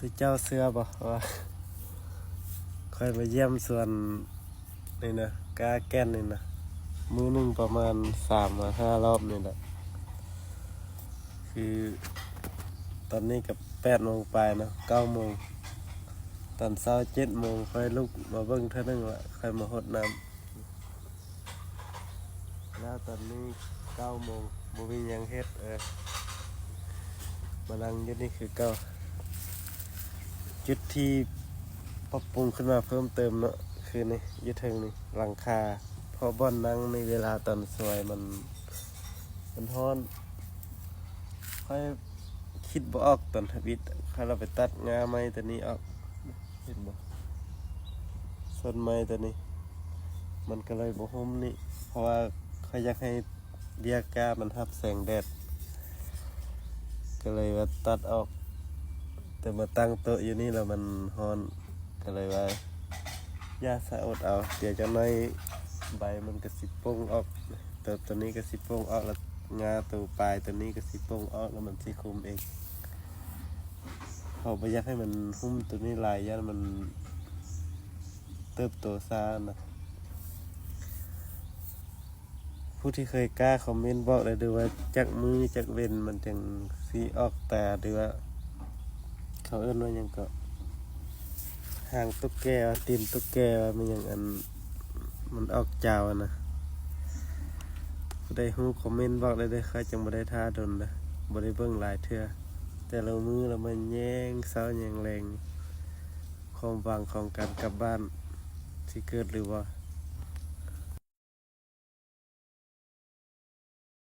สิเจ้าเสื้อบ่ว่าค่อยมาเยี่ยมส่วนนี่นะกาแก่นนี่นะมื้อหนึงประมาณ3-5 รอบนี่แหละคือตอนนี้กับ8 โมงปลายเนาะ9 โมงตอนเช้า7 โมงค่อยลุกมาเบิ่งเท่านึงละค่อยมาหดน้ำแล้วตอนนี้9 โมงบ่มีหยังเฮ็ดมานั่งอยู่นี่คือเก่าจุดที่ปรับปรุงขึ้นมาเพิ่มเติมเนาะคือนี่ยึดเทิงนี่หลังคาเพราะบ่อนนั่งในเวลาตอนสวยมันร้อนค่อยคิดบ่ออกตอนทวิตค่อยเราไปตัดงาไม้ตัวนี้ออกเห็นบ่ส่วนไม้ตัวนี้มันก็เลยบ่ห่มนี่เพราะว่าค่อยอยากให้เรียกกามันรับแสงแดดก็เลยว่าตัดออกแต่มาตั้งโต๊ะอยู่นี่แล้วมันร้อนก็เลยว่าย่าสะอดเอาเดี๋ยวจะน้อยใบมันก็สิโป่งออกตัวนี้ก็สิโป่งออกแล้วงาตัวปลายตัวนี้ก็สิโป่งออกแล้วมันสิคุมเองเขาไม่อยากให้มันหุ้มตัวนี้ลายย่านมันเติบโตช้านะผู้ที่เคยกล้าคอมเมนต์บอกเลยดูว่าจักมือจักเว้นมันจึงสีออกแต่ดูว่าเขาเอิ้นว่าหยังก็หางตุ๊กแกตีนตุ๊กแกว่ามันอย่างอันมันออกจาวนะได้ฮู้คอมเมนต์บอกเลยได้ค่อยจังบ่ได้ท่าดนนะบ่ได้เบิ่งหลายเทื่อแต่ละมือแล้วมันแย่งเศร้าแย่งแรงความหวังของการกลับบ้านสิเกิดหรือว่า